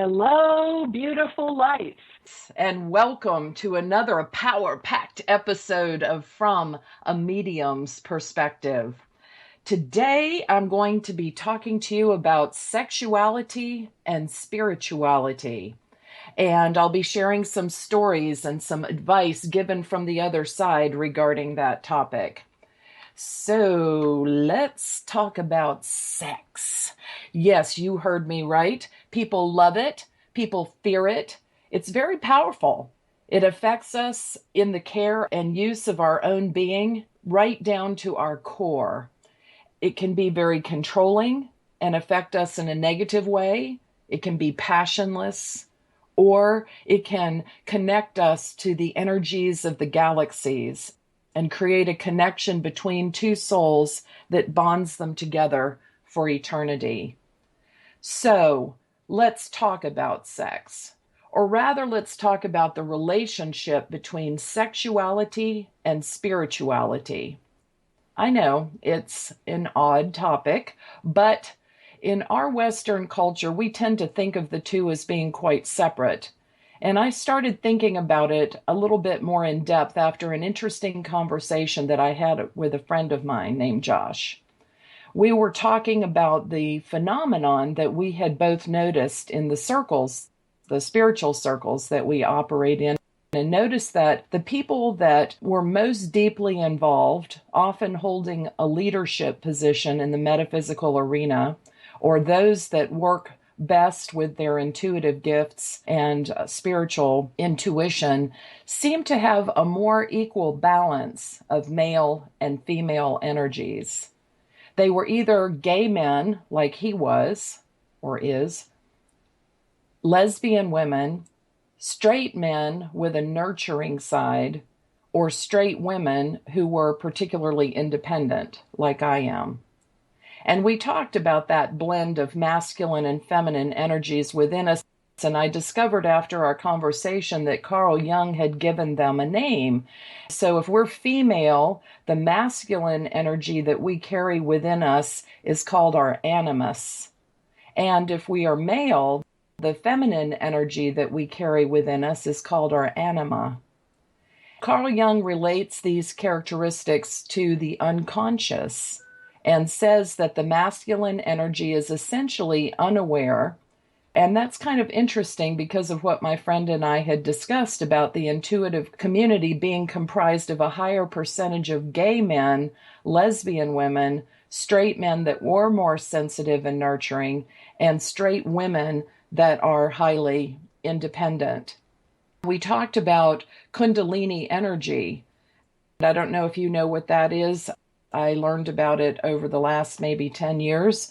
Hello, beautiful life, and welcome to another power-packed episode of From a Medium's Perspective. Today, I'm going to be talking to you about sexuality and spirituality, and I'll be sharing some stories and some advice given from the other side regarding that topic. So let's talk about sex. Yes, you heard me right. People love it. People fear it. It's very powerful. It affects us in the care and use of our own being right down to our core. It can be very controlling and affect us in a negative way. It can be passionless, or it can connect us to the energies of the galaxies and create a connection between two souls that bonds them together for eternity. So, let's talk about sex. Or rather, let's talk about the relationship between sexuality and spirituality. I know it's an odd topic, but in our Western culture, we tend to think of the two as being quite separate. And I started thinking about it a little bit more in depth after an interesting conversation that I had with a friend of mine named Josh. We were talking about the phenomenon that we had both noticed in the circles, the spiritual circles that we operate in, and noticed that the people that were most deeply involved, often holding a leadership position in the metaphysical arena, or those that work best with their intuitive gifts and spiritual intuition, seem to have a more equal balance of male and female energies. They were either gay men, like he was or is, lesbian women, straight men with a nurturing side, or straight women who were particularly independent, like I am. And we talked about that blend of masculine and feminine energies within us. And I discovered after our conversation that Carl Jung had given them a name. So if we're female, the masculine energy that we carry within us is called our animus. And if we are male, the feminine energy that we carry within us is called our anima. Carl Jung relates these characteristics to the unconscious and says that the masculine energy is essentially unaware. And that's kind of interesting because of what my friend and I had discussed about the intuitive community being comprised of a higher percentage of gay men, lesbian women, straight men that were more sensitive and nurturing, and straight women that are highly independent. We talked about Kundalini Energy. I don't know if you know what that is. I learned about it over the last maybe 10 years.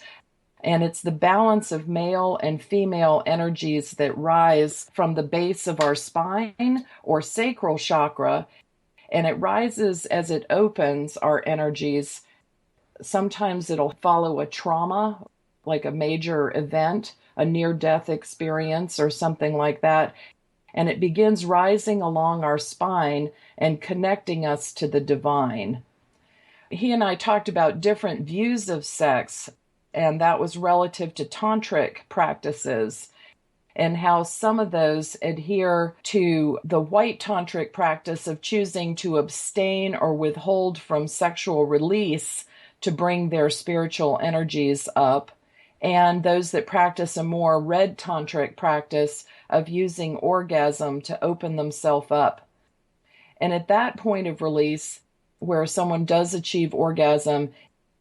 And it's the balance of male and female energies that rise from the base of our spine or sacral chakra. And it rises as it opens our energies. Sometimes it'll follow a trauma, like a major event, a near-death experience or something like that. And it begins rising along our spine and connecting us to the divine. He and I talked about different views of sex, and that was relative to tantric practices and how some of those adhere to the white tantric practice of choosing to abstain or withhold from sexual release to bring their spiritual energies up, and those that practice a more red tantric practice of using orgasm to open themselves up. And at that point of release, where someone does achieve orgasm,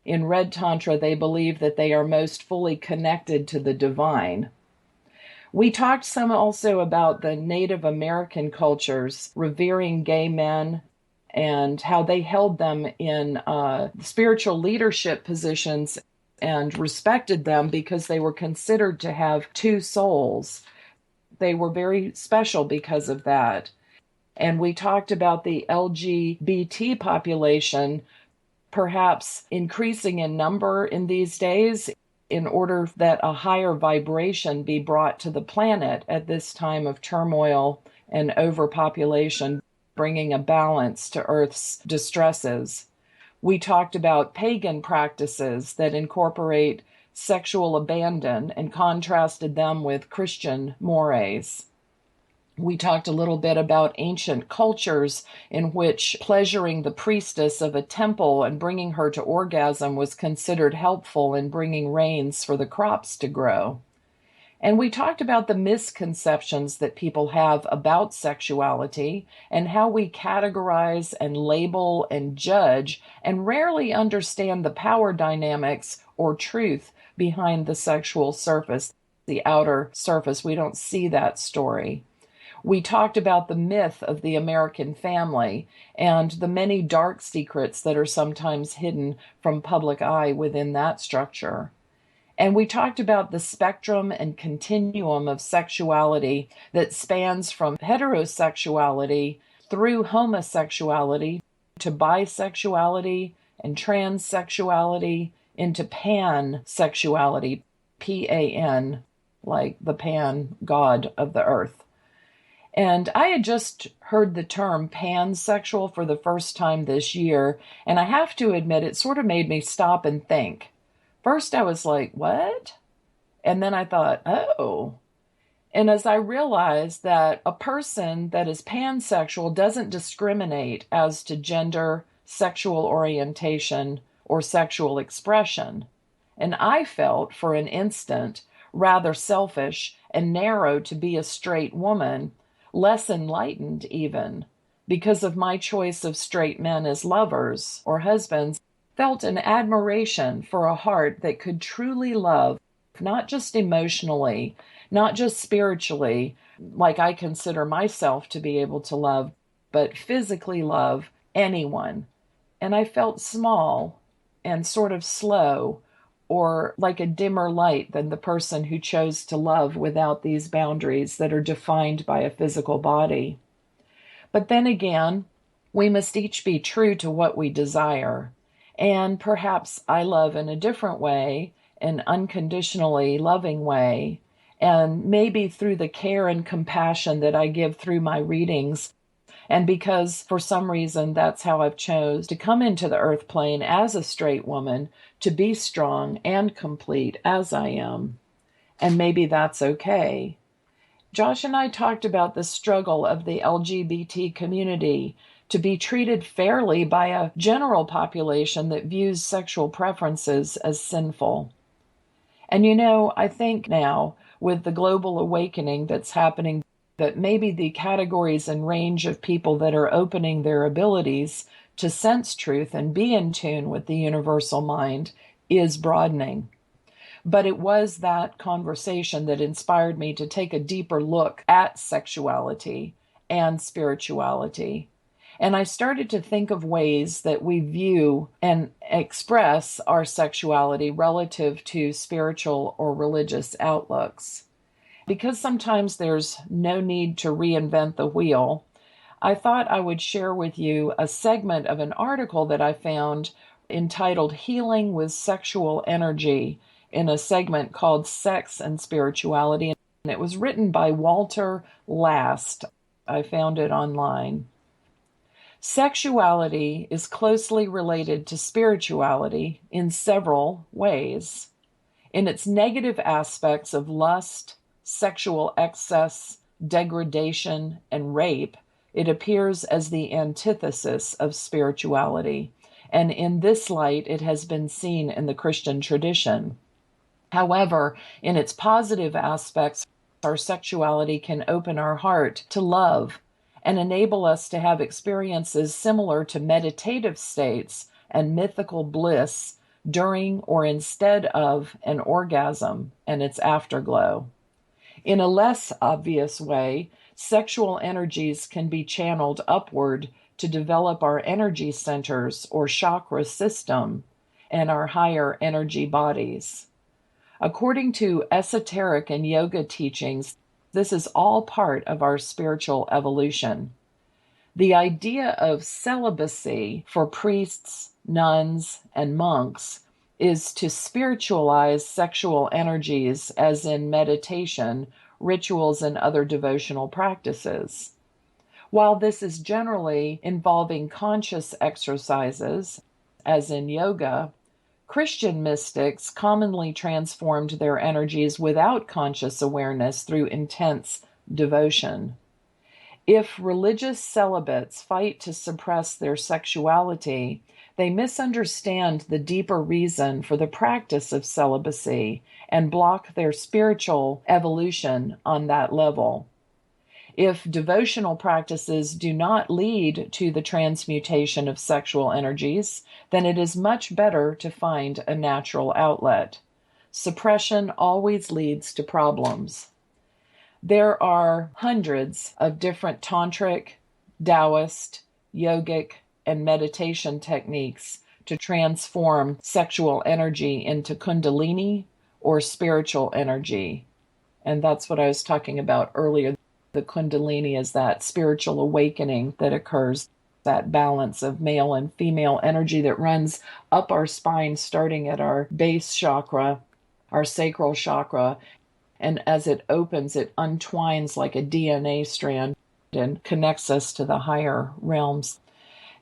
in Red Tantra, they believe that they are most fully connected to the divine. We talked some also about the Native American cultures revering gay men and how they held them in spiritual leadership positions and respected them because they were considered to have two souls. They were very special because of that. And we talked about the LGBT population perhaps increasing in number in these days in order that a higher vibration be brought to the planet at this time of turmoil and overpopulation, bringing a balance to Earth's distresses. We talked about pagan practices that incorporate sexual abandon and contrasted them with Christian mores. We talked a little bit about ancient cultures in which pleasuring the priestess of a temple and bringing her to orgasm was considered helpful in bringing rains for the crops to grow. And we talked about the misconceptions that people have about sexuality and how we categorize and label and judge and rarely understand the power dynamics or truth behind the sexual surface, the outer surface. We don't see that story. We talked about the myth of the American family and the many dark secrets that are sometimes hidden from public eye within that structure. And we talked about the spectrum and continuum of sexuality that spans from heterosexuality through homosexuality to bisexuality and transsexuality into pansexuality, Pan, like the Pan, God of the earth. And I had just heard the term pansexual for the first time this year, and I have to admit it sort of made me stop and think. First, I was like, what? And then I thought, oh. And as I realized that a person that is pansexual doesn't discriminate as to gender, sexual orientation, or sexual expression. And I felt, for an instant, rather selfish and narrow to be a straight woman, less enlightened even, because of my choice of straight men as lovers or husbands. Felt an admiration for a heart that could truly love, not just emotionally, not just spiritually, like I consider myself to be able to love, but physically love anyone. And I felt small and sort of slow, or like a dimmer light than the person who chose to love without these boundaries that are defined by a physical body. But then again, we must each be true to what we desire. And perhaps I love in a different way, an unconditionally loving way, and maybe through the care and compassion that I give through my readings. And because for some reason that's how I've chose to come into the earth plane as a straight woman, to be strong and complete as I am. And maybe that's okay. Josh and I talked about the struggle of the LGBT community to be treated fairly by a general population that views sexual preferences as sinful. And I think now, with the global awakening that's happening, that maybe the categories and range of people that are opening their abilities to sense truth and be in tune with the universal mind is broadening. But it was that conversation that inspired me to take a deeper look at sexuality and spirituality. And I started to think of ways that we view and express our sexuality relative to spiritual or religious outlooks. Because sometimes there's no need to reinvent the wheel, I thought I would share with you a segment of an article that I found entitled Healing with Sexual Energy in a segment called Sex and Spirituality. And it was written by Walter Last. I found it online. Sexuality is closely related to spirituality in several ways. In its negative aspects of lust, sexual excess, degradation, and rape, it appears as the antithesis of spirituality. And in this light, it has been seen in the Christian tradition. However, in its positive aspects, our sexuality can open our heart to love and enable us to have experiences similar to meditative states and mythical bliss during or instead of an orgasm and its afterglow. In a less obvious way, sexual energies can be channeled upward to develop our energy centers or chakra system and our higher energy bodies. According to esoteric and yoga teachings, this is all part of our spiritual evolution. The idea of celibacy for priests, nuns, and monks is to spiritualize sexual energies, as in meditation, rituals, and other devotional practices. While this is generally involving conscious exercises, as in yoga, Christian mystics commonly transformed their energies without conscious awareness through intense devotion. If religious celibates fight to suppress their sexuality, they misunderstand the deeper reason for the practice of celibacy and block their spiritual evolution on that level. If devotional practices do not lead to the transmutation of sexual energies, then it is much better to find a natural outlet. Suppression always leads to problems. There are hundreds of different tantric, Taoist, yogic, and meditation techniques to transform sexual energy into Kundalini or spiritual energy. And that's what I was talking about earlier. The Kundalini is that spiritual awakening that occurs, that balance of male and female energy that runs up our spine, starting at our base chakra, our sacral chakra. And as it opens, it untwines like a DNA strand and connects us to the higher realms.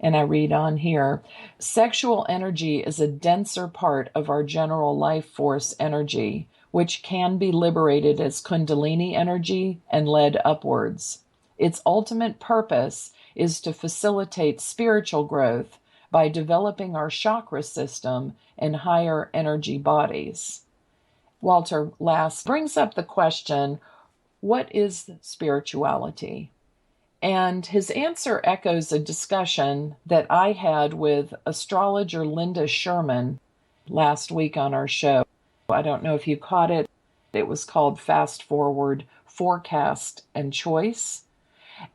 And I read on here, sexual energy is a denser part of our general life force energy, which can be liberated as Kundalini energy and led upwards. Its ultimate purpose is to facilitate spiritual growth by developing our chakra system and higher energy bodies. Walter Last brings up the question, what is spirituality? And his answer echoes a discussion that I had with astrologer Linda Sherman last week on our show. I don't know if you caught it. It was called Fast Forward, Forecast, and Choice.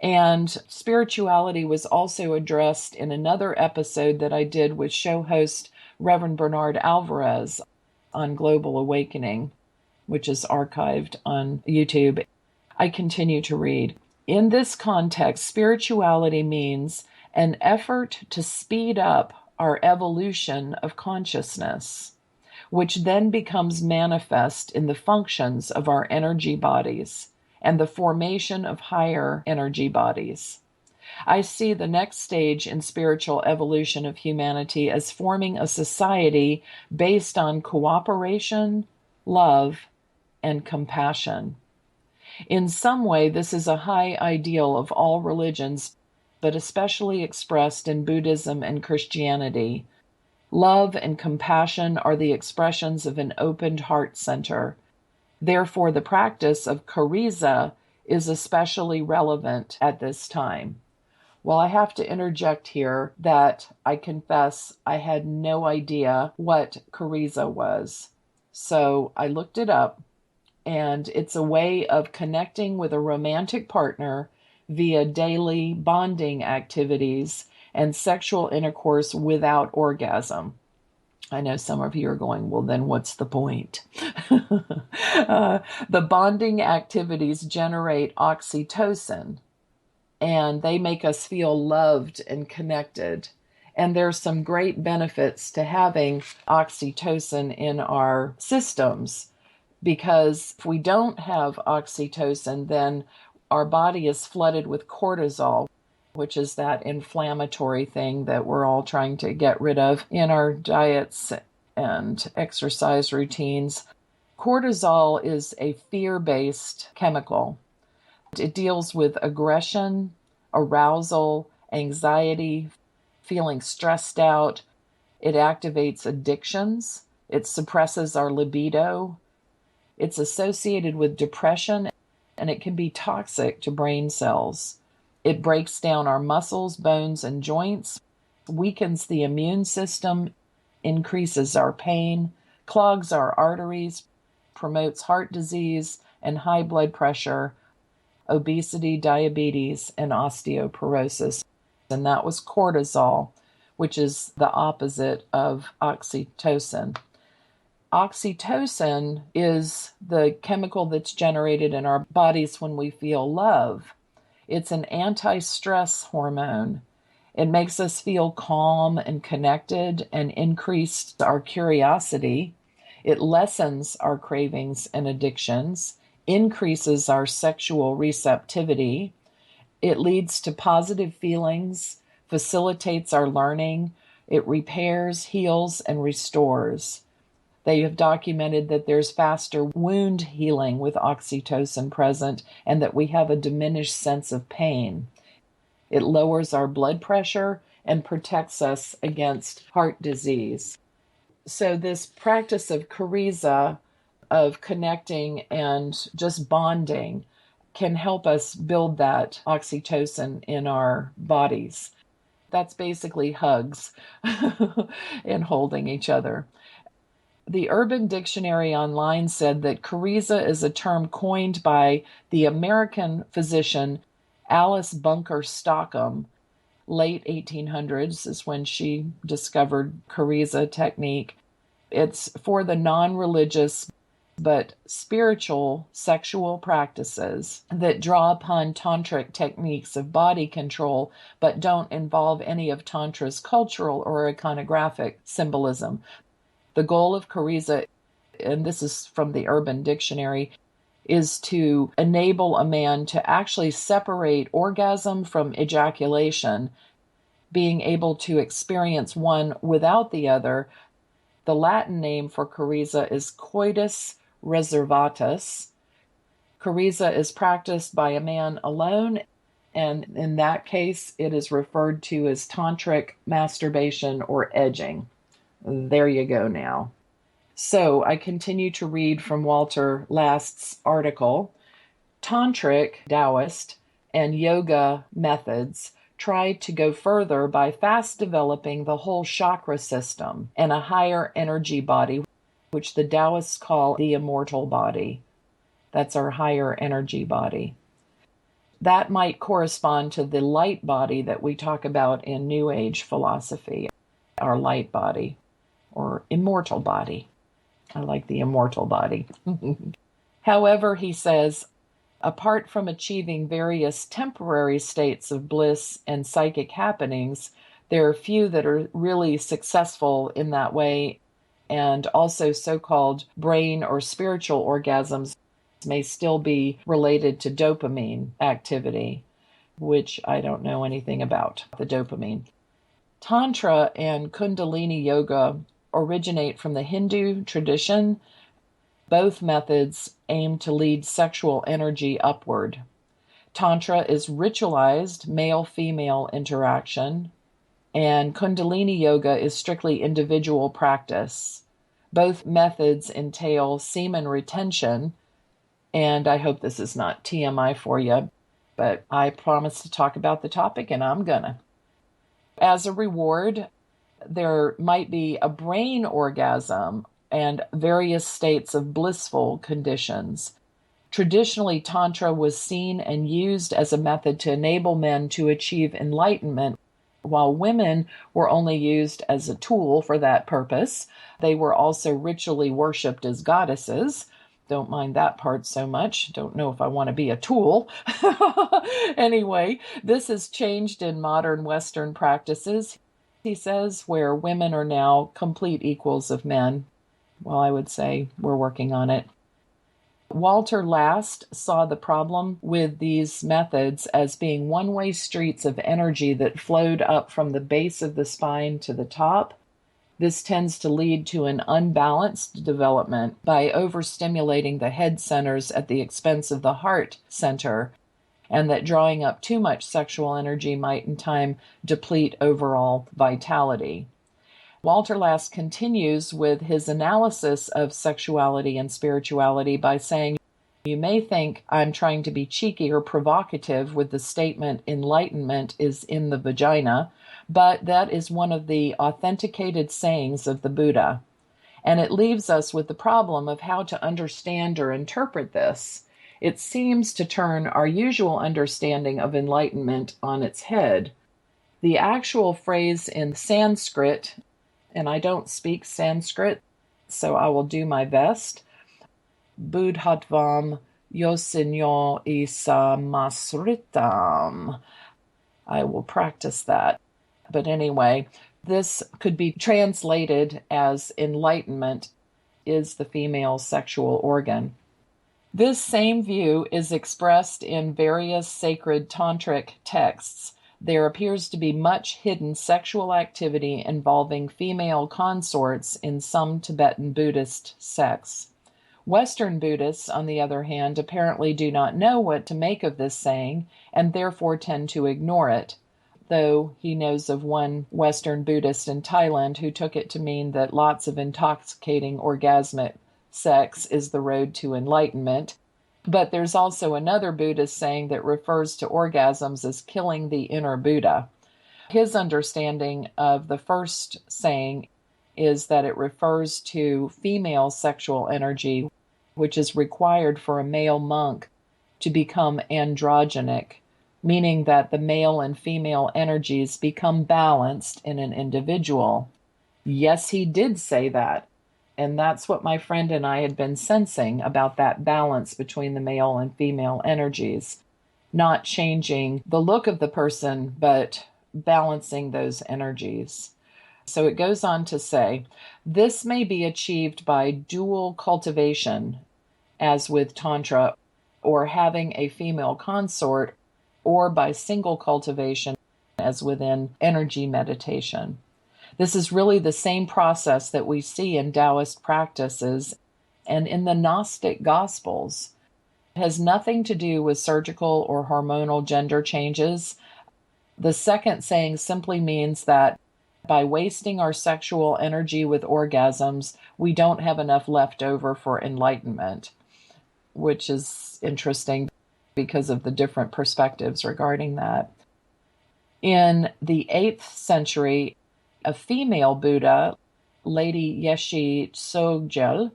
And spirituality was also addressed in another episode that I did with show host Reverend Bernard Alvarez on Global Awakening, which is archived on YouTube. I continue to read. In this context, spirituality means an effort to speed up our evolution of consciousness, which then becomes manifest in the functions of our energy bodies and the formation of higher energy bodies. I see the next stage in spiritual evolution of humanity as forming a society based on cooperation, love, and compassion. In some way, this is a high ideal of all religions, but especially expressed in Buddhism and Christianity. Love and compassion are the expressions of an opened heart center. Therefore, the practice of charisma is especially relevant at this time. Well, I have to interject here that I confess I had no idea what charisma was. So I looked it up, and it's a way of connecting with a romantic partner via daily bonding activities and sexual intercourse without orgasm. I know some of you are going, well, then what's the point? The bonding activities generate oxytocin, and they make us feel loved and connected. And there's some great benefits to having oxytocin in our systems, because if we don't have oxytocin, then our body is flooded with cortisol, which is that inflammatory thing that we're all trying to get rid of in our diets and exercise routines. Cortisol is a fear-based chemical. It deals with aggression, arousal, anxiety, feeling stressed out. It activates addictions. It suppresses our libido. It's associated with depression, and it can be toxic to brain cells. It breaks down our muscles, bones, and joints, weakens the immune system, increases our pain, clogs our arteries, promotes heart disease and high blood pressure, obesity, diabetes, and osteoporosis. And that was cortisol, which is the opposite of oxytocin. Oxytocin is the chemical that's generated in our bodies when we feel love. It's an anti-stress hormone. It makes us feel calm and connected and increases our curiosity. It lessens our cravings and addictions, increases our sexual receptivity. It leads to positive feelings, facilitates our learning. It repairs, heals, and restores. They have documented that there's faster wound healing with oxytocin present and that we have a diminished sense of pain. It lowers our blood pressure and protects us against heart disease. So this practice of Kuriza, of connecting and just bonding, can help us build that oxytocin in our bodies. That's basically hugs and holding each other. The Urban Dictionary Online said that Kuriza is a term coined by the American physician Alice Bunker Stockham. Late 1800s is when she discovered Kuriza technique. It's for the non-religious but spiritual sexual practices that draw upon tantric techniques of body control but don't involve any of Tantra's cultural or iconographic symbolism. The goal of Kuriza, and this is from the Urban Dictionary, is to enable a man to actually separate orgasm from ejaculation, being able to experience one without the other. The Latin name for Kuriza is coitus reservatus. Kuriza is practiced by a man alone, and in that case, it is referred to as tantric masturbation or edging. There you go now. So I continue to read from Walter Last's article. Tantric, Taoist, and yoga methods try to go further by fast developing the whole chakra system and a higher energy body, which the Taoists call the immortal body. That's our higher energy body. That might correspond to the light body that we talk about in New Age philosophy, our light body or immortal body. I like the immortal body. However, he says, apart from achieving various temporary states of bliss and psychic happenings, there are few that are really successful in that way, and also so-called brain or spiritual orgasms may still be related to dopamine activity, which I don't know anything about, the dopamine. Tantra and Kundalini yoga originate from the Hindu tradition. Both methods aim to lead sexual energy upward. Tantra is ritualized male-female interaction, and Kundalini yoga is strictly individual practice. Both methods entail semen retention, and I hope this is not TMI for you, but I promised to talk about the topic, and I'm gonna. As a reward, there might be a brain orgasm and various states of blissful conditions. Traditionally, Tantra was seen and used as a method to enable men to achieve enlightenment, while women were only used as a tool for that purpose. They were also ritually worshipped as goddesses. Don't mind that part so much. Don't know if I want to be a tool. Anyway, this has changed in modern Western practices, he says, where women are now complete equals of men. Well, I would say we're working on it. Walter Last saw the problem with these methods as being one-way streets of energy that flowed up from the base of the spine to the top. This tends to lead to an unbalanced development by overstimulating the head centers at the expense of the heart center, and that drawing up too much sexual energy might in time deplete overall vitality. Walter Last continues with his analysis of sexuality and spirituality by saying, you may think I'm trying to be cheeky or provocative with the statement enlightenment is in the vagina, but that is one of the authenticated sayings of the Buddha. And it leaves us with the problem of how to understand or interpret this. It seems to turn our usual understanding of enlightenment on its head. The actual phrase in Sanskrit, and I don't speak Sanskrit, so I will do my best. Buddhatvam yosinyo isa masritam. I will practice that. But anyway, this could be translated as enlightenment is the female sexual organ. This same view is expressed in various sacred tantric texts. there appears to be much hidden sexual activity involving female consorts in some Tibetan Buddhist sects. Western Buddhists, on the other hand, apparently do not know what to make of this saying and therefore tend to ignore it, though he knows of one Western Buddhist in Thailand who took it to mean that lots of intoxicating orgasmic sex is the road to enlightenment. But there's also another Buddhist saying that refers to orgasms as killing the inner Buddha. His understanding of the first saying is that it refers to female sexual energy, which is required for a male monk to become androgenic, meaning that the male and female energies become balanced in an individual. Yes, he did say that. And that's what my friend and I had been sensing about that balance between the male and female energies, not changing the look of the person, but balancing those energies. So it goes on to say, this may be achieved by dual cultivation, as with Tantra, or having a female consort, or by single cultivation, as within energy meditation. This is really the same process that we see in Taoist practices and in the Gnostic Gospels. It has nothing to do with surgical or hormonal gender changes. The second saying simply means that by wasting our sexual energy with orgasms, we don't have enough left over for enlightenment, which is interesting because of the different perspectives regarding that. In the 8th century, a female Buddha, Lady Yeshe Tsogyal,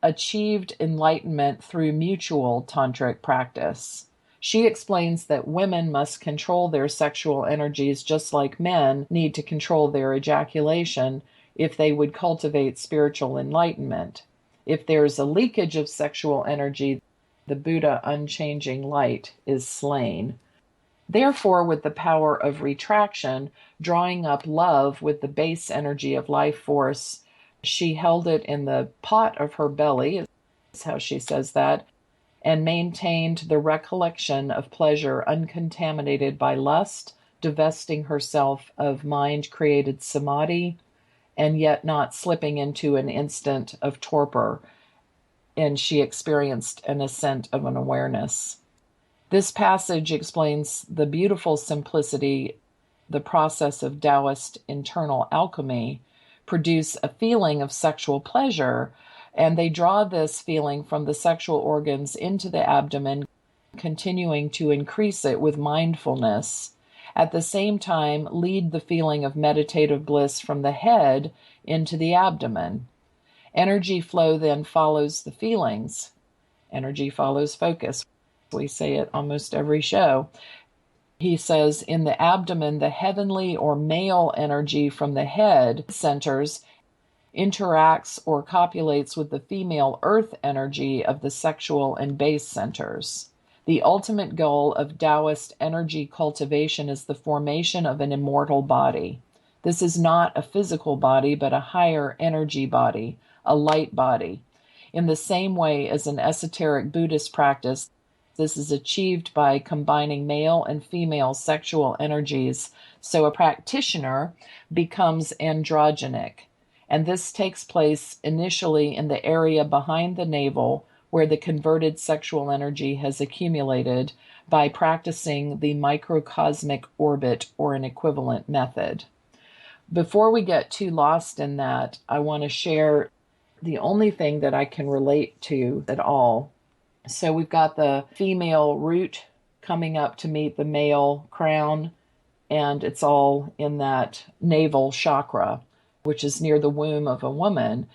achieved enlightenment through mutual tantric practice. She explains that women must control their sexual energies just like men need to control their ejaculation if they would cultivate spiritual enlightenment. If there's a leakage of sexual energy, the Buddha unchanging light is slain. Therefore, with the power of retraction, drawing up love with the base energy of life force, she held it in the pot of her belly, is how she says that, and maintained the recollection of pleasure uncontaminated by lust, divesting herself of mind-created samadhi, and yet not slipping into an instant of torpor, and she experienced an ascent of an awareness. This passage explains the beautiful simplicity, the process of Taoist internal alchemy, produce a feeling of sexual pleasure, and they draw this feeling from the sexual organs into the abdomen, continuing to increase it with mindfulness. At the same time, lead the feeling of meditative bliss from the head into the abdomen. Energy flow then follows the feelings. Energy follows focus. We say it almost every show. He says, in the abdomen, the heavenly or male energy from the head centers interacts or copulates with the female earth energy of the sexual and base centers. The ultimate goal of Taoist energy cultivation is the formation of an immortal body. This is not a physical body, but a higher energy body, a light body. In the same way as an esoteric Buddhist practice, this is achieved by combining male and female sexual energies, so a practitioner becomes androgenic. And this takes place initially in the area behind the navel where the converted sexual energy has accumulated by practicing the microcosmic orbit or an equivalent method. Before we get too lost in that, I want to share the only thing that I can relate to at all. So we've got the female root coming up to meet the male crown, and it's all in that navel chakra, which is near the womb of a woman.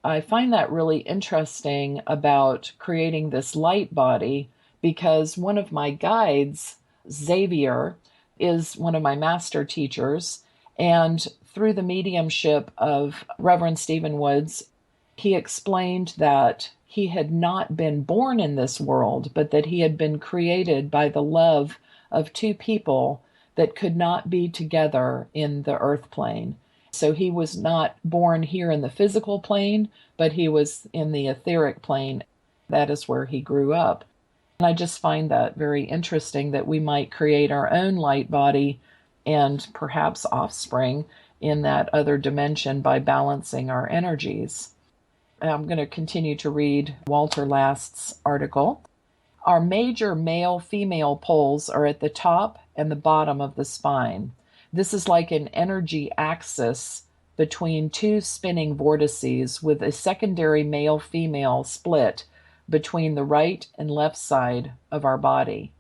I find that really interesting about creating this light body because one of my guides, Xavier, is one of my master teachers, and through the mediumship of Reverend Stephen Woods, he explained that he had not been born in this world, but that he had been created by the love of two people that could not be together in the earth plane. So he was not born here in the physical plane, but he was in the etheric plane. That is where he grew up. And I just find that very interesting that we might create our own light body and perhaps offspring in that other dimension by balancing our energies. I'm going to continue to read Walter Last's article. Our major male-female poles are at the top and the bottom of the spine. This is like an energy axis between two spinning vortices with a secondary male-female split between the right and left side of our body.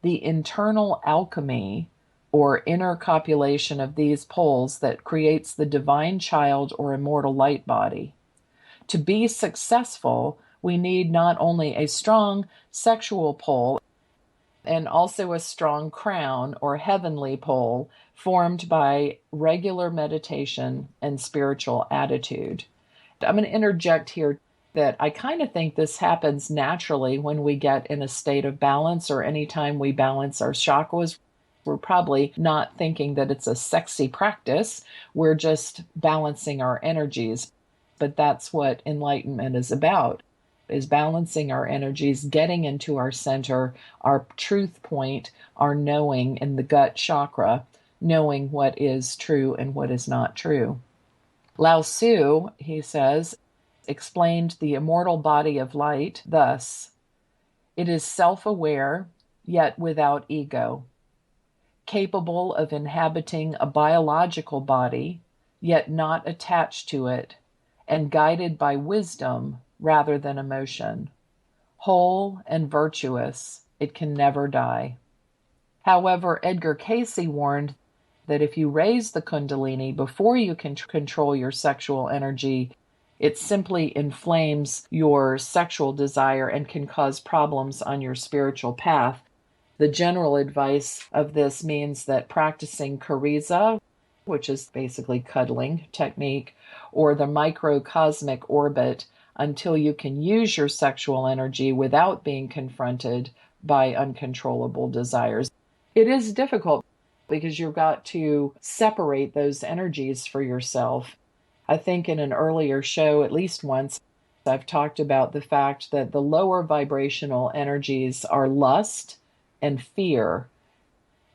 The internal alchemy or inner copulation of these poles that creates the divine child or immortal light body. To be successful, we need not only a strong sexual pole and also a strong crown or heavenly pole formed by regular meditation and spiritual attitude. I'm going to interject here that I kind of think this happens naturally when we get in a state of balance or anytime we balance our chakras. We're probably not thinking that it's a sexy practice. We're just balancing our energies. But that's what enlightenment is about, is balancing our energies, getting into our center, our truth point, our knowing in the gut chakra, knowing what is true and what is not true. Lao Tzu, he says, explained the immortal body of light thus: it is self-aware, yet without ego, capable of inhabiting a biological body, yet not attached to it, and guided by wisdom rather than emotion. Whole and virtuous, it can never die. However, Edgar Cayce warned that if you raise the Kundalini before you can control your sexual energy, it simply inflames your sexual desire and can cause problems on your spiritual path. The general advice of this means that practicing Kuriza, which is basically cuddling technique, or the microcosmic orbit until you can use your sexual energy without being confronted by uncontrollable desires. It is difficult because you've got to separate those energies for yourself. I think in an earlier show, at least once, I've talked about the fact that the lower vibrational energies are lust and fear.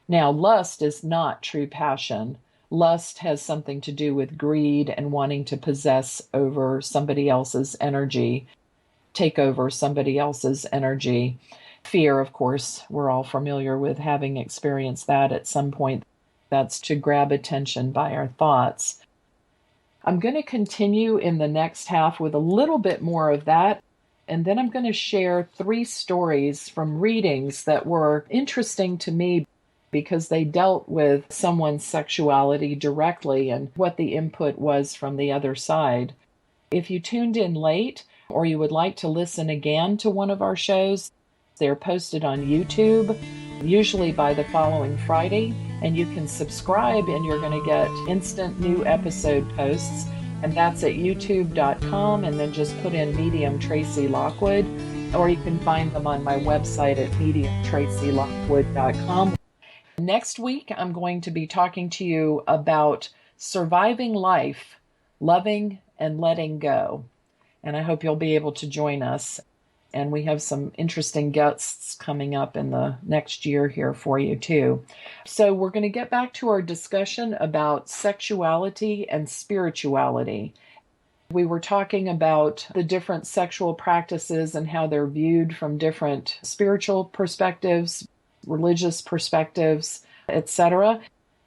Now, lust is not true passion. Lust has something to do with greed and wanting to possess over somebody else's energy, take over somebody else's energy. Fear, of course, we're all familiar with having experienced that at some point. That's to grab attention by our thoughts. I'm going to continue in the next half with a little bit more of that, and then I'm going to share 3 stories from readings that were interesting to me because they dealt with someone's sexuality directly and what the input was from the other side. If you tuned in late or you would like to listen again to one of our shows, they're posted on YouTube, usually by the following Friday, and you can subscribe and you're going to get instant new episode posts, and that's at youtube.com, and then just put in Medium Tracey Lockwood, or you can find them on my website at mediumtracylockwood.com. Next week, I'm going to be talking to you about surviving life, loving and letting go. And I hope you'll be able to join us. And we have some interesting guests coming up in the next year here for you too. So we're going to get back to our discussion about sexuality and spirituality. We were talking about the different sexual practices and how they're viewed from different spiritual perspectives, religious perspectives, etc.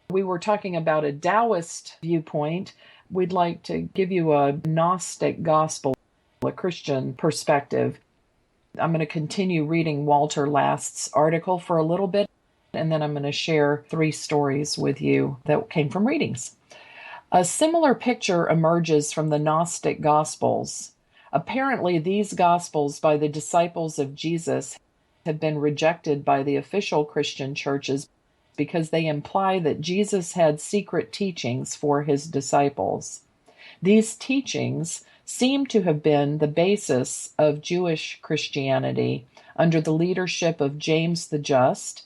We were talking about a Taoist viewpoint. We'd like to give you a Gnostic gospel, a Christian perspective. I'm going to continue reading Walter Last's article for a little bit, and then I'm going to share 3 stories with you that came from readings. A similar picture emerges from the Gnostic Gospels. Apparently, these Gospels by the disciples of Jesus have been rejected by the official Christian churches because they imply that Jesus had secret teachings for his disciples. These teachings seem to have been the basis of Jewish Christianity under the leadership of James the Just,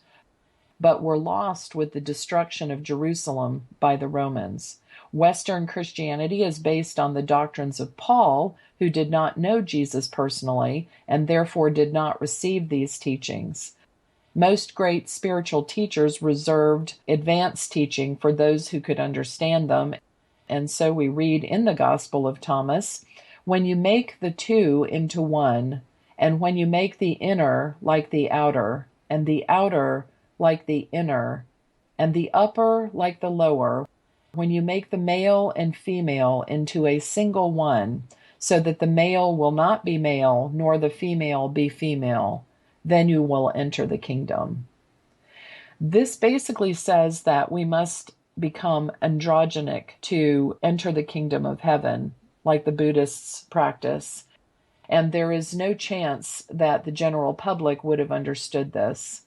but were lost with the destruction of Jerusalem by the Romans. Western Christianity is based on the doctrines of Paul, who did not know Jesus personally and therefore did not receive these teachings. Most great spiritual teachers reserved advanced teaching for those who could understand them. And so we read in the Gospel of Thomas, when you make the two into one, and when you make the inner like the outer, and the outer like the inner, and the upper like the lower, when you make the male and female into a single one, so that the male will not be male, nor the female be female, then you will enter the kingdom. This basically says that we must become androgenic to enter the kingdom of heaven, like the Buddhists practice. And there is no chance that the general public would have understood this.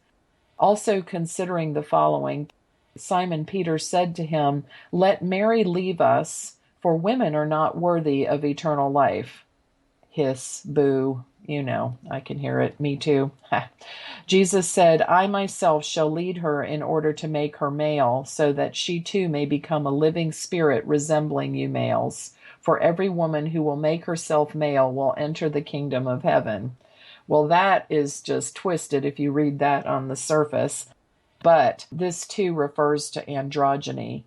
Also, considering the following, Simon Peter said to him, "Let Mary leave us, for women are not worthy of eternal life." Hiss, boo, I can hear it, me too. Jesus said, "I myself shall lead her in order to make her male, so that she too may become a living spirit resembling you males. For every woman who will make herself male will enter the kingdom of heaven." Well, that is just twisted if you read that on the surface. But this too refers to androgyny.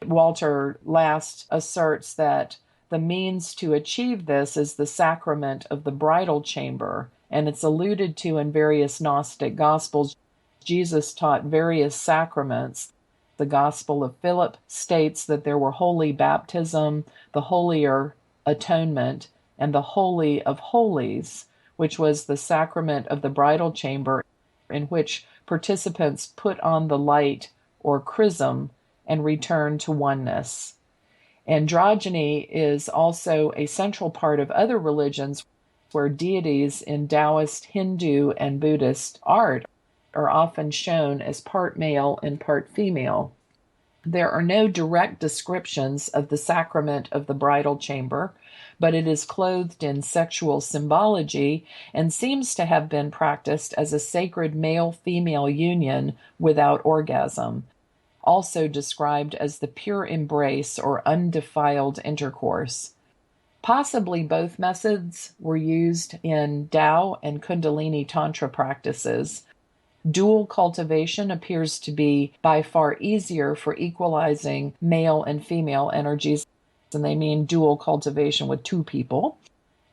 Walter Last asserts that the means to achieve this is the sacrament of the bridal chamber, and it's alluded to in various Gnostic Gospels. Jesus taught various sacraments. The Gospel of Philip states that there were holy baptism, the holier atonement, and the Holy of Holies, which was the sacrament of the bridal chamber, in which participants put on the light or chrism and return to oneness. Androgyny is also a central part of other religions, where deities in Taoist, Hindu, and Buddhist art are often shown as part male and part female. There are no direct descriptions of the sacrament of the bridal chamber, but it is clothed in sexual symbology and seems to have been practiced as a sacred male-female union without orgasm, also described as the pure embrace or undefiled intercourse. Possibly both methods were used in Tao and Kundalini Tantra practices. Dual cultivation appears to be by far easier for equalizing male and female energies, and they mean dual cultivation with two people.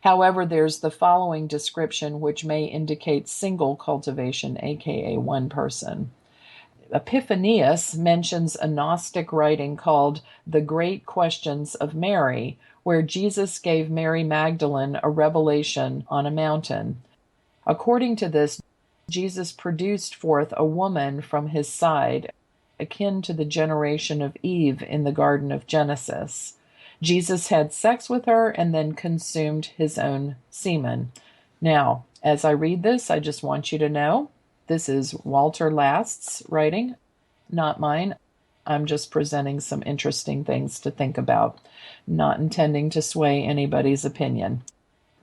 However, there's the following description which may indicate single cultivation, aka one person. Epiphanius mentions a Gnostic writing called The Great Questions of Mary, where Jesus gave Mary Magdalene a revelation on a mountain. According to this, Jesus produced forth a woman from his side, akin to the generation of Eve in the Garden of Genesis. Jesus had sex with her and then consumed his own semen. Now, as I read this, I just want you to know, this is Walter Last's writing, not mine. I'm just presenting some interesting things to think about, not intending to sway anybody's opinion.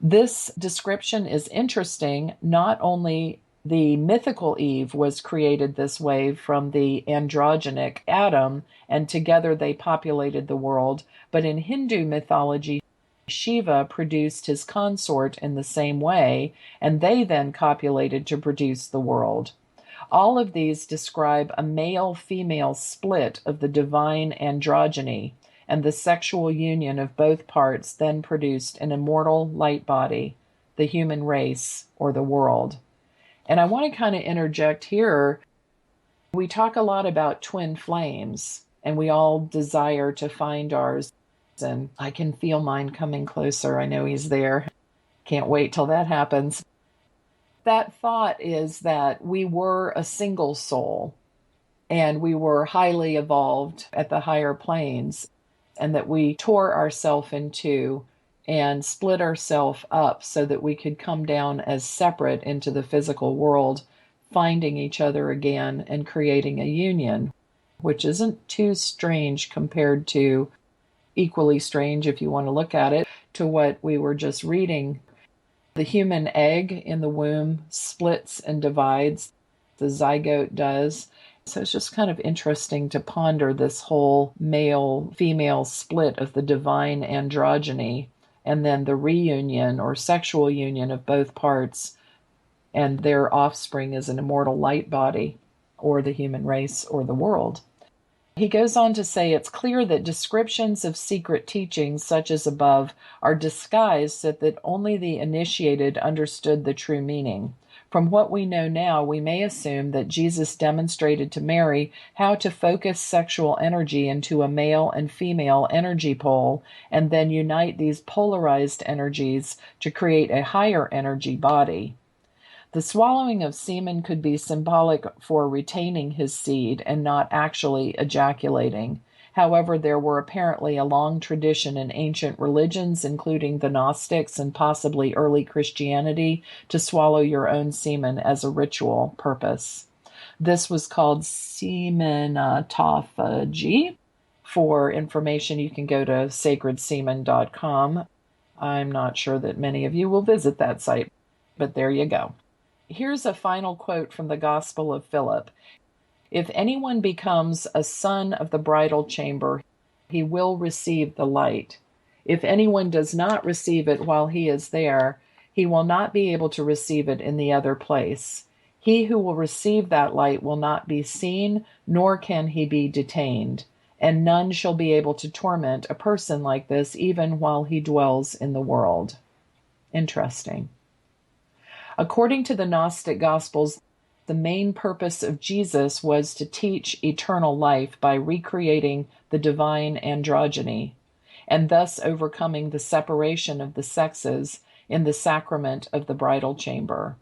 This description is interesting. Not only the mythical Eve was created this way from the androgenic Adam, and together they populated the world, but in Hindu mythology, Shiva produced his consort in the same way, and they then copulated to produce the world. All of these describe a male-female split of the divine androgyny, and the sexual union of both parts then produced an immortal light body, the human race, or the world. And I want to kind of interject here. We talk a lot about twin flames, and we all desire to find ours. And I can feel mine coming closer. I know he's there. Can't wait till that happens. That thought is that we were a single soul, and we were highly evolved at the higher planes, and that we tore ourselves in two and split ourselves up so that we could come down as separate into the physical world, finding each other again and creating a union, which isn't too strange compared to, equally strange if you want to look at it, to what we were just reading. The human egg in the womb splits and divides. The zygote does. So it's just kind of interesting to ponder this whole male-female split of the divine androgyny, and then the reunion or sexual union of both parts and their offspring is an immortal light body, or the human race, or the world. He goes on to say, it's clear that descriptions of secret teachings such as above are disguised so that only the initiated understood the true meaning. From what we know now, we may assume that Jesus demonstrated to Mary how to focus sexual energy into a male and female energy pole and then unite these polarized energies to create a higher energy body. The swallowing of semen could be symbolic for retaining his seed and not actually ejaculating. However, there were apparently a long tradition in ancient religions, including the Gnostics and possibly early Christianity, to swallow your own semen as a ritual purpose. This was called semenotophagy. For information, you can go to sacredsemen.com. I'm not sure that many of you will visit that site, but there you go. Here's a final quote from the Gospel of Philip. If anyone becomes a son of the bridal chamber, he will receive the light. If anyone does not receive it while he is there, he will not be able to receive it in the other place. He who will receive that light will not be seen, nor can he be detained. And none shall be able to torment a person like this, even while he dwells in the world. Interesting. According to the Gnostic Gospels, the main purpose of Jesus was to teach eternal life by recreating the divine androgyny, and thus overcoming the separation of the sexes in the sacrament of the bridal chamber.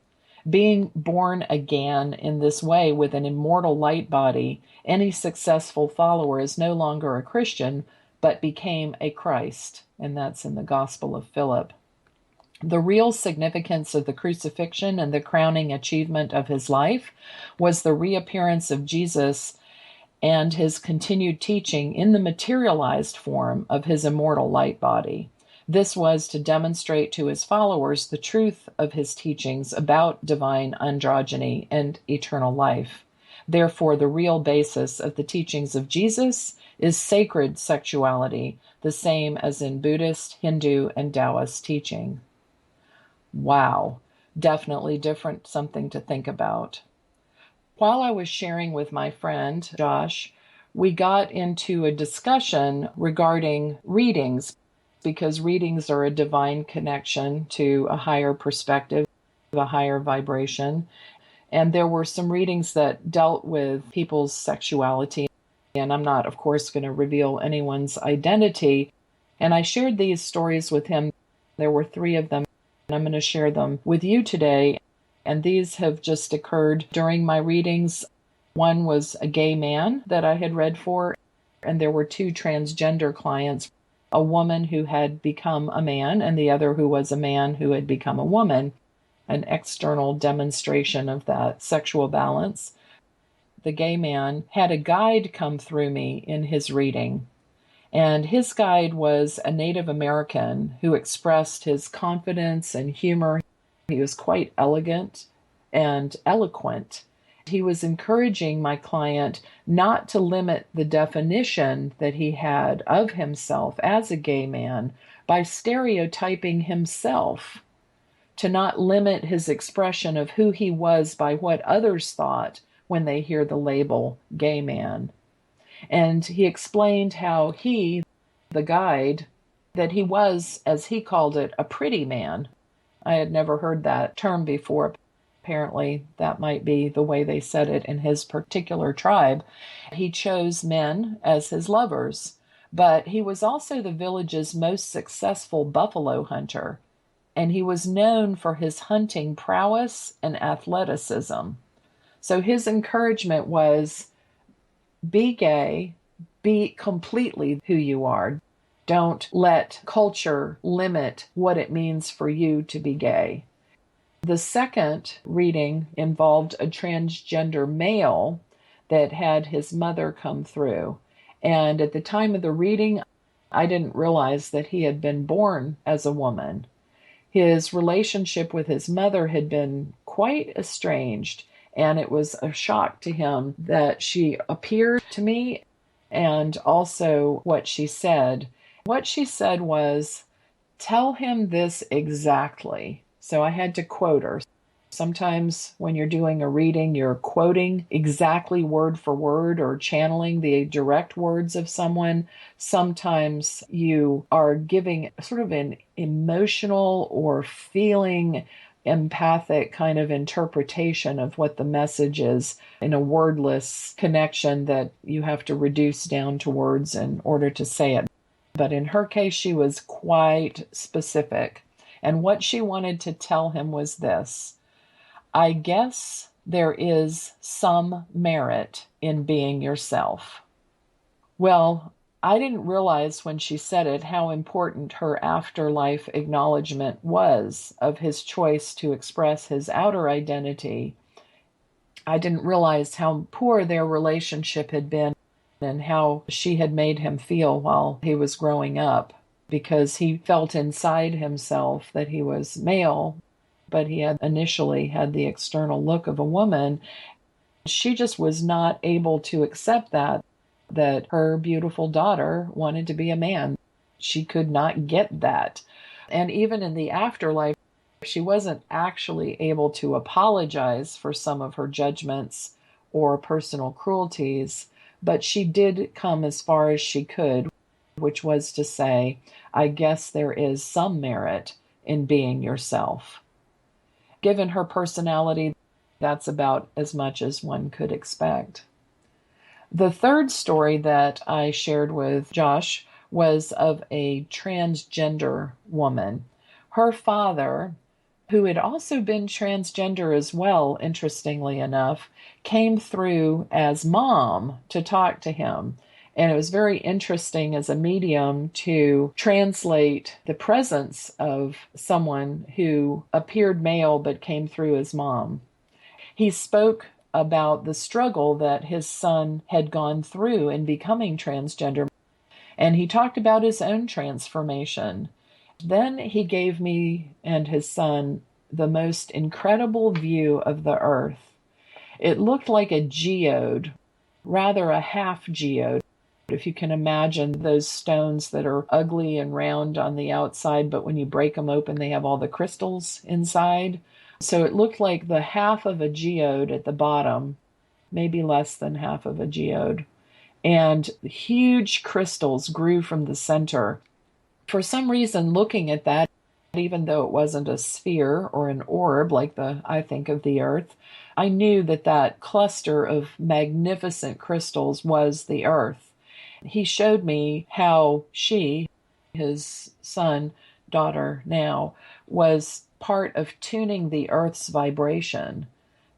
Being born again in this way with an immortal light body, any successful follower is no longer a Christian, but became a Christ, and that's in the Gospel of Philip. The real significance of the crucifixion and the crowning achievement of his life was the reappearance of Jesus and his continued teaching in the materialized form of his immortal light body. This was to demonstrate to his followers the truth of his teachings about divine androgyny and eternal life. Therefore, the real basis of the teachings of Jesus is sacred sexuality, the same as in Buddhist, Hindu, and Taoist teaching. Wow, definitely different, something to think about. While I was sharing with my friend, Josh, we got into a discussion regarding readings, because readings are a divine connection to a higher perspective, a higher vibration. And there were some readings that dealt with people's sexuality. And I'm not, of course, going to reveal anyone's identity. And I shared these stories with him. There were 3 of them. And I'm going to share them with you today. And these have just occurred during my readings. One was a gay man that I had read for, and there were 2 transgender clients, a woman who had become a man and the other who was a man who had become a woman, an external demonstration of that sexual balance. The gay man had a guide come through me in his reading. And his guide was a Native American who expressed his confidence and humor. He was quite elegant and eloquent. He was encouraging my client not to limit the definition that he had of himself as a gay man by stereotyping himself, to not limit his expression of who he was by what others thought when they hear the label gay man. And he explained how he, the guide, that he was, as he called it, a pretty man. I had never heard that term before. Apparently, that might be the way they said it in his particular tribe. He chose men as his lovers, but he was also the village's most successful buffalo hunter, and he was known for his hunting prowess and athleticism. So his encouragement was, be gay, be completely who you are. Don't let culture limit what it means for you to be gay. The second reading involved a transgender male that had his mother come through. And at the time of the reading, I didn't realize that he had been born as a woman. His relationship with his mother had been quite estranged, and it was a shock to him that she appeared to me, and also what she said. What she said was, "Tell him this exactly." So I had to quote her. Sometimes when you're doing a reading, you're quoting exactly word for word or channeling the direct words of someone. Sometimes you are giving sort of an emotional or feeling empathic kind of interpretation of what the message is in a wordless connection that you have to reduce down to words in order to say it. But in her case, she was quite specific. And what she wanted to tell him was this: I guess there is some merit in being yourself. Well, I didn't realize when she said it how important her afterlife acknowledgement was of his choice to express his outer identity. I didn't realize how poor their relationship had been and how she had made him feel while he was growing up, because he felt inside himself that he was male, but he had initially had the external look of a woman. She just was not able to accept that her beautiful daughter wanted to be a man. She could not get that. And even in the afterlife, she wasn't actually able to apologize for some of her judgments or personal cruelties, but she did come as far as she could, which was to say, I guess there is some merit in being yourself. Given her personality, that's about as much as one could expect. The third story that I shared with Josh was of a transgender woman. Her father, who had also been transgender as well, interestingly enough, came through as mom to talk to him. And it was very interesting as a medium to translate the presence of someone who appeared male but came through as mom. He spoke about the struggle that his son had gone through in becoming transgender, and he talked about his own transformation. Then he gave me and his son the most incredible view of the earth. It looked like a geode, rather a half geode. If you can imagine those stones that are ugly and round on the outside, but when you break them open, they have all the crystals inside. So it looked like the half of a geode at the bottom, maybe less than half of a geode. And huge crystals grew from the center. For some reason, looking at that, even though it wasn't a sphere or an orb like I think of the earth, I knew that cluster of magnificent crystals was the earth. He showed me how she, his son, daughter now, was part of tuning the earth's vibration,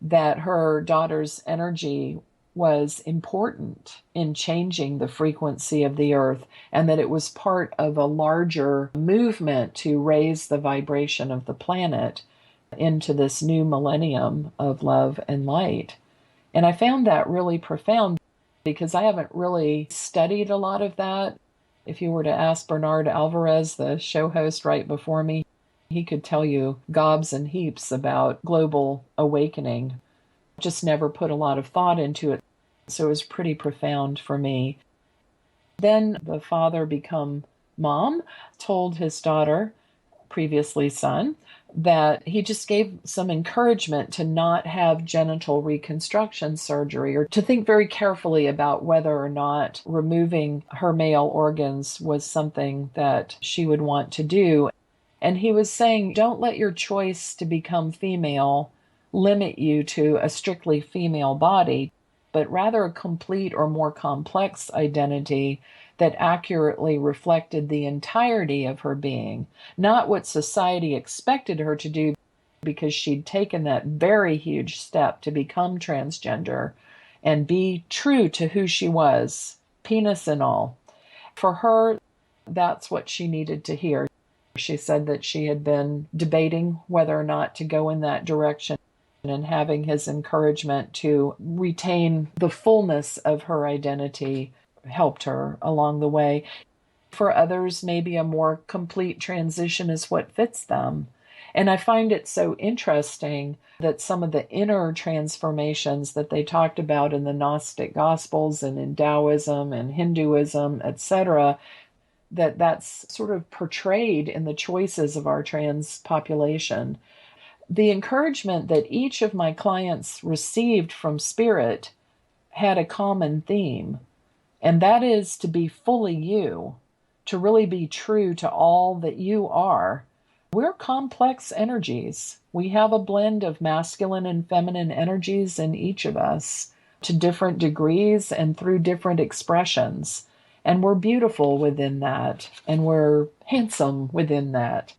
that her daughter's energy was important in changing the frequency of the earth, and that it was part of a larger movement to raise the vibration of the planet into this new millennium of love and light. And I found that really profound because I haven't really studied a lot of that. If you were to ask Bernard Alvarez, the show host right before me, he could tell you gobs and heaps about global awakening. Just never put a lot of thought into it. So it was pretty profound for me. Then the father become mom, told his daughter, previously son, that he just gave some encouragement to not have genital reconstruction surgery, or to think very carefully about whether or not removing her male organs was something that she would want to do. And he was saying, don't let your choice to become female limit you to a strictly female body, but rather a complete or more complex identity that accurately reflected the entirety of her being, not what society expected her to do because she'd taken that very huge step to become transgender and be true to who she was, penis and all. For her, that's what she needed to hear. She said that she had been debating whether or not to go in that direction, and having his encouragement to retain the fullness of her identity helped her along the way. For others, maybe a more complete transition is what fits them. And I find it so interesting that some of the inner transformations that they talked about in the Gnostic Gospels and in Taoism and Hinduism, etc., that's sort of portrayed in the choices of our trans population. the encouragement that each of my clients received from Spirit had a common theme, and that is to be fully you, to really be true to all that you are. We're complex energies. We have a blend of masculine and feminine energies in each of us to different degrees and through different expressions. And we're beautiful within that, and we're handsome within that.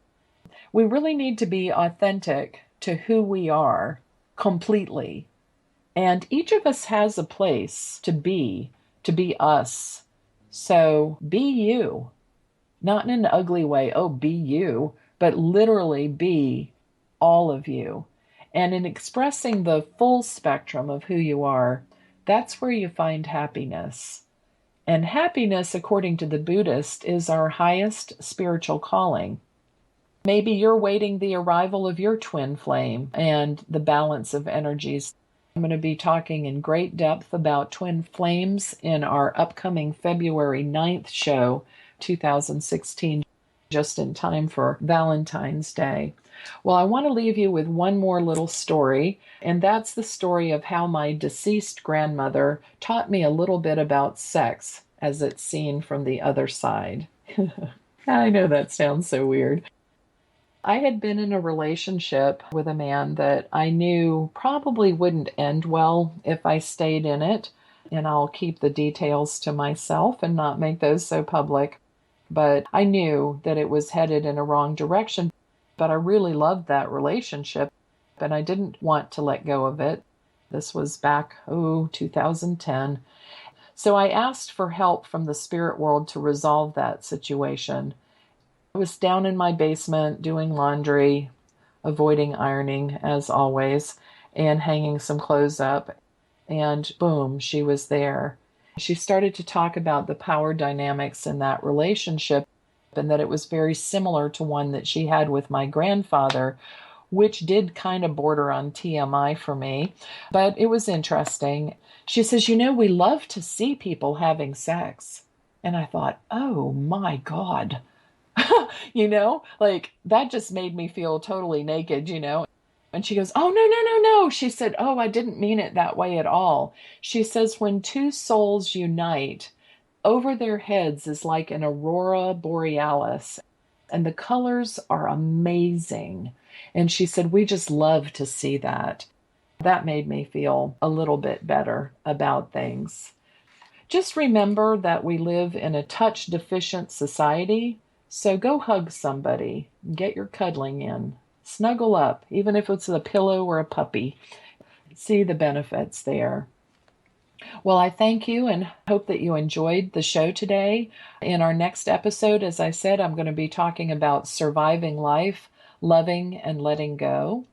We really need to be authentic to who we are completely. And each of us has a place to be us. So be you, not in an ugly way, oh, be you, but literally be all of you. And in expressing the full spectrum of who you are, that's where you find happiness. And happiness, according to the Buddhist, is our highest spiritual calling. Maybe you're waiting the arrival of your twin flame and the balance of energies. I'm going to be talking in great depth about twin flames in our upcoming February 9th show, 2016, just in time for Valentine's Day. Well, I want to leave you with one more little story, and that's the story of how my deceased grandmother taught me a little bit about sex as it's seen from the other side. I know that sounds so weird. I had been in a relationship with a man that I knew probably wouldn't end well if I stayed in it, and I'll keep the details to myself and not make those so public. But I knew that it was headed in a wrong direction, but I really loved that relationship, and I didn't want to let go of it. This was back, 2010. So I asked for help from the spirit world to resolve that situation. I was down in my basement doing laundry, avoiding ironing as always, and hanging some clothes up. And boom, she was there. She started to talk about the power dynamics in that relationship and that it was very similar to one that she had with my grandfather, which did kind of border on TMI for me, but it was interesting. She says, we love to see people having sex. And I thought, oh my God. Like that just made me feel totally naked, And she goes, oh, no. She said, oh, I didn't mean it that way at all. She says, when two souls unite, over their heads is like an aurora borealis, and the colors are amazing. And she said, we just love to see that. That made me feel a little bit better about things. Just remember that we live in a touch-deficient society. So go hug somebody, get your cuddling in, snuggle up, even if it's a pillow or a puppy. See the benefits there. Well, I thank you and hope that you enjoyed the show today. In our next episode, as I said, I'm going to be talking about surviving life, loving and letting go.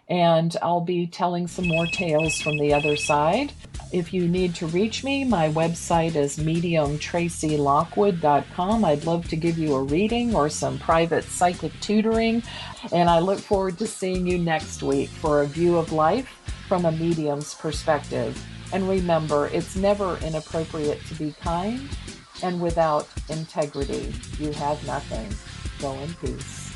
And I'll be telling some more tales from the other side. If you need to reach me, my website is mediumtracylockwood.com. I'd love to give you a reading or some private psychic tutoring. And I look forward to seeing you next week for a view of life from a medium's perspective. And remember, it's never inappropriate to be kind, and without integrity, you have nothing. Go in peace.